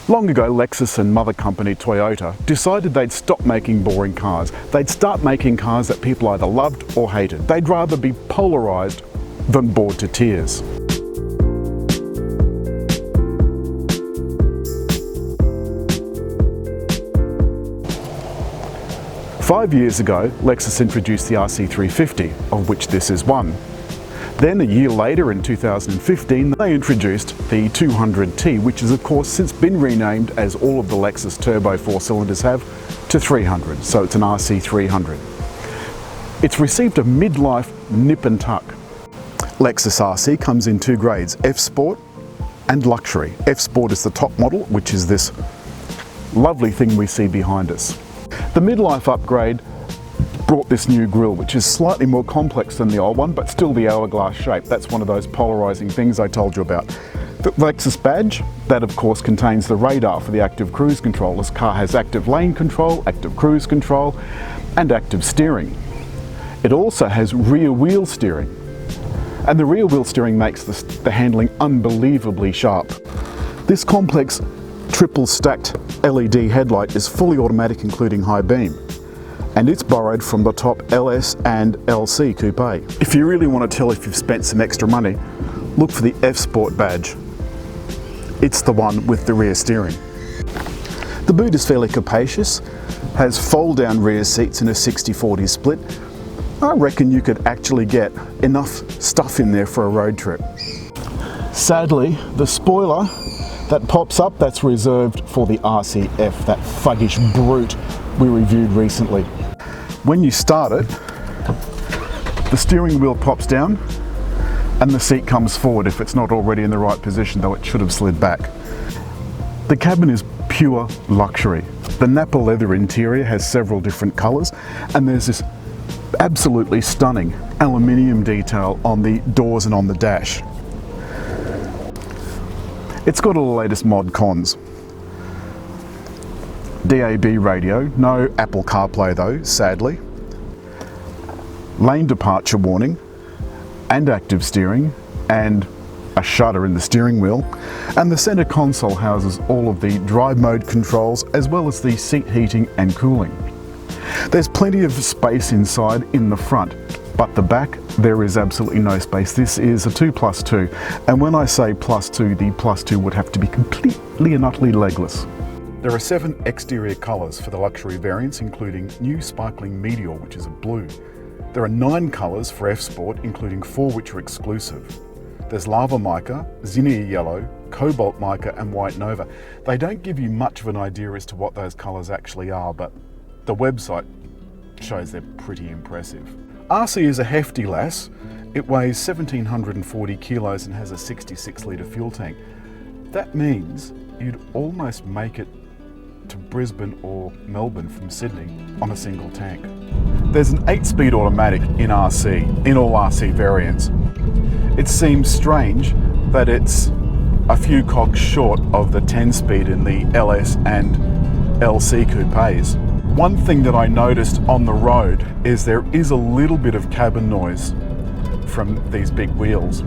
Long ago, Lexus and mother company Toyota decided they'd stop making boring cars. They'd start making cars that people either loved or hated. They'd rather be polarised than bored to tears. Five years ago, Lexus introduced the RC350, of which this is one. Then a year later, in 2015, they introduced the 200T, which has of course since been renamed, as all of the Lexus turbo 4-cylinders have, to 300, so it's an RC300. It's received a midlife nip and tuck. Lexus RC comes in two grades, Fsport and Luxury. Fsport is the top model, which is this lovely thing we see behind us. The midlife upgrade brought this new grille, which is slightly more complex than the old one, but still the hourglass shape. That's one of those polarizing things I told you about. The Lexus badge, that of course contains the radar for the active cruise control. This car has active lane control, active cruise control, and active steering. It also has rear wheel steering. And the rear wheel steering makes the handling unbelievably sharp. This complex triple stacked LED headlight is fully automatic, including high beam. And it's borrowed from the top LS and LC Coupe. If you really want to tell if you've spent some extra money, look for the Fsport badge. It's the one with the rear steering. The boot is fairly capacious, has fold-down rear seats in a 60-40 split. I reckon you could actually get enough stuff in there for a road trip. Sadly, the spoiler that pops up, that's reserved for the RCF, that thuggish brute we reviewed recently. When you start it, the steering wheel pops down and the seat comes forward if it's not already in the right position, though it should have slid back. The cabin is pure luxury. The Nappa leather interior has several different colours, and there's this absolutely stunning aluminium detail on the doors and on the dash. It's got all the latest mod cons. DAB radio, no Apple CarPlay though, sadly. Lane departure warning, and active steering, and a shutter in the steering wheel. And the centre console houses all of the drive mode controls, as well as the seat heating and cooling. There's plenty of space inside in the front, but the back, there is absolutely no space. This is a 2+2, and when I say +2, the +2 would have to be completely and utterly legless. There are 7 exterior colours for the luxury variants, including new sparkling meteor, which is a blue. There are 9 colours for F-Sport, including 4 which are exclusive. There's lava mica, zinnia yellow, cobalt mica and white nova. They don't give you much of an idea as to what those colours actually are, but the website shows they're pretty impressive. RC is a hefty lass. It weighs 1,740 kilos and has a 66-litre fuel tank. That means you'd almost make it to Brisbane or Melbourne from Sydney on a single tank. There's an 8-speed automatic in RC, in all RC variants. It seems strange that it's a few cogs short of the 10-speed in the LS and LC coupes. One thing that I noticed on the road is there is a little bit of cabin noise from these big wheels.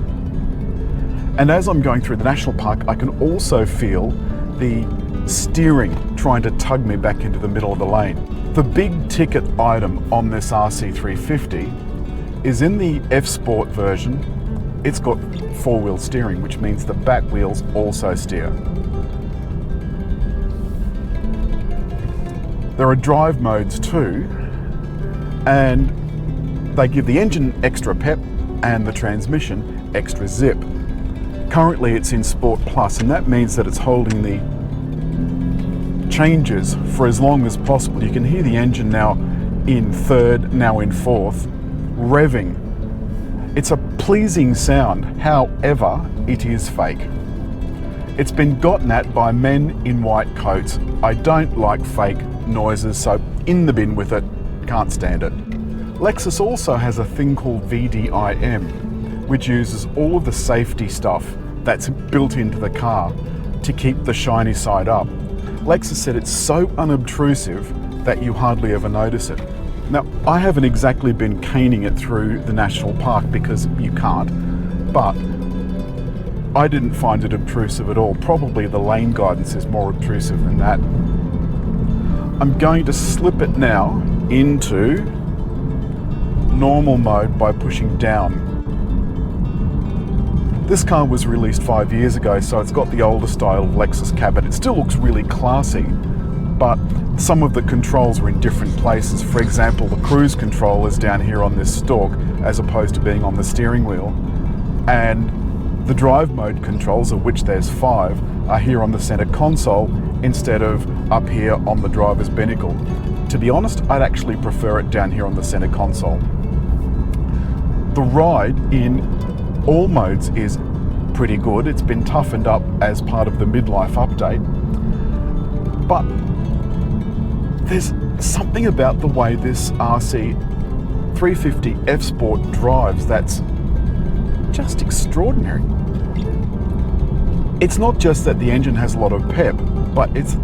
And as I'm going through the national park, I can also feel the steering trying to tug me back into the middle of the lane. The big ticket item on this RC350 is in the F-Sport version. It's got 4-wheel steering, which means the back wheels also steer. There are drive modes too, and they give the engine extra pep and the transmission extra zip. Currently it's in Sport Plus, and that means that it's holding the changes for as long as possible. You can hear the engine now in 3rd, now in 4th, revving. It's a pleasing sound, however, it is fake. It's been gotten at by men in white coats. I don't like fake noises, so in the bin with it, can't stand it. Lexus also has a thing called VDIM, which uses all of the safety stuff that's built into the car to keep the shiny side up. Lexus said it's so unobtrusive that you hardly ever notice it. Now, I haven't exactly been caning it through the national park because you can't, but I didn't find it obtrusive at all. Probably the lane guidance is more obtrusive than that. I'm going to slip it now into normal mode by pushing down. This car was released 5 years ago, so it's got the older style of Lexus cabin. It still looks really classy, but some of the controls are in different places. For example, the cruise control is down here on this stalk as opposed to being on the steering wheel. And the drive mode controls, of which there's 5, are here on the center console instead of up here on the driver's binnacle. To be honest, I'd actually prefer it down here on the center console. The ride in all modes is pretty good. It's been toughened up as part of the midlife update, but there's something about the way this RC 350 Fsport drives that's just extraordinary. It's not just that the engine has a lot of pep, but it's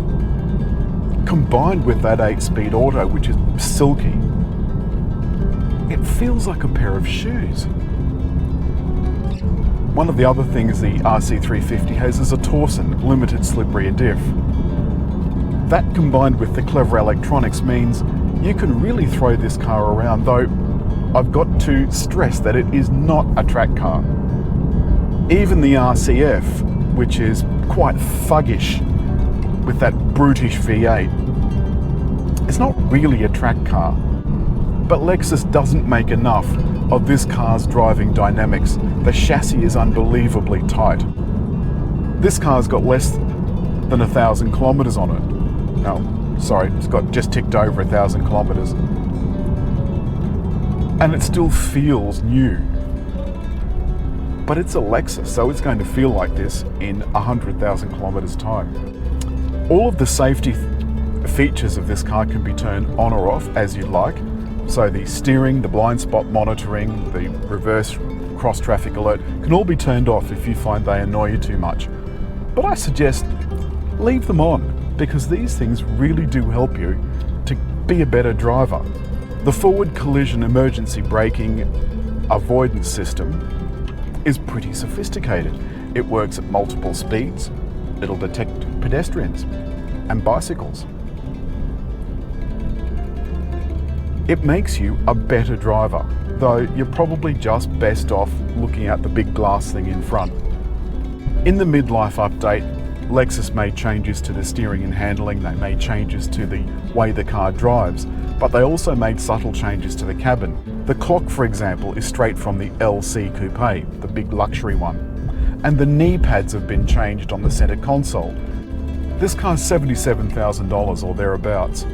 combined with that 8-speed auto, which is silky. It feels like a pair of shoes. One of the other things the RC350 has is a Torsen limited slip rear diff. That combined with the clever electronics means you can really throw this car around, though I've got to stress that it is not a track car. Even the RCF, which is quite thuggish with that brutish V8, it's not really a track car. But Lexus doesn't make enough of this car's driving dynamics. The chassis is unbelievably tight. This car's got less than 1,000 kilometers on it. No, sorry, it's got just ticked over 1,000 kilometers. And it still feels new. But it's a Lexus, so it's going to feel like this in 100,000 kilometers time. All of the safety features of this car can be turned on or off as you'd like. So the steering, the blind spot monitoring, the reverse cross traffic alert can all be turned off if you find they annoy you too much. But I suggest leave them on, because these things really do help you to be a better driver. The forward collision emergency braking avoidance system is pretty sophisticated. It works at multiple speeds. It'll detect pedestrians and bicycles. It makes you a better driver, though you're probably just best off looking at the big glass thing in front. In the midlife update, Lexus made changes to the steering and handling. They made changes to the way the car drives, but they also made subtle changes to the cabin. The clock, for example, is straight from the LC Coupe, the big luxury one, and the knee pads have been changed on the center console. This car's $77,000 or thereabouts.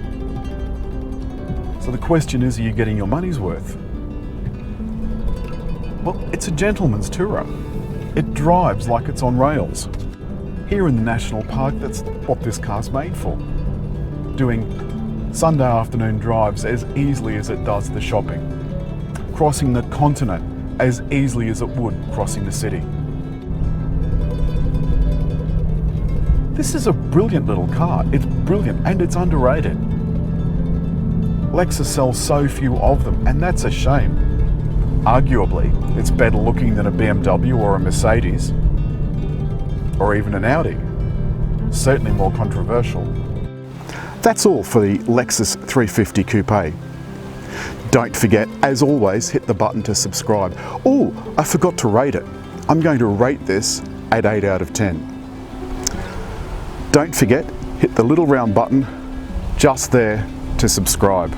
So the question is, are you getting your money's worth? Well, it's a gentleman's tourer. It drives like it's on rails. Here in the National Park, that's what this car's made for. Doing Sunday afternoon drives as easily as it does the shopping. Crossing the continent as easily as it would crossing the city. This is a brilliant little car. It's brilliant and it's underrated. Lexus sells so few of them, and that's a shame. Arguably, it's better looking than a BMW or a Mercedes, or even an Audi. Certainly more controversial. That's all for the Lexus 350 Coupe. Don't forget, as always, hit the button to subscribe. Oh, I forgot to rate it. I'm going to rate this at 8 out of 10. Don't forget, hit the little round button just there to subscribe.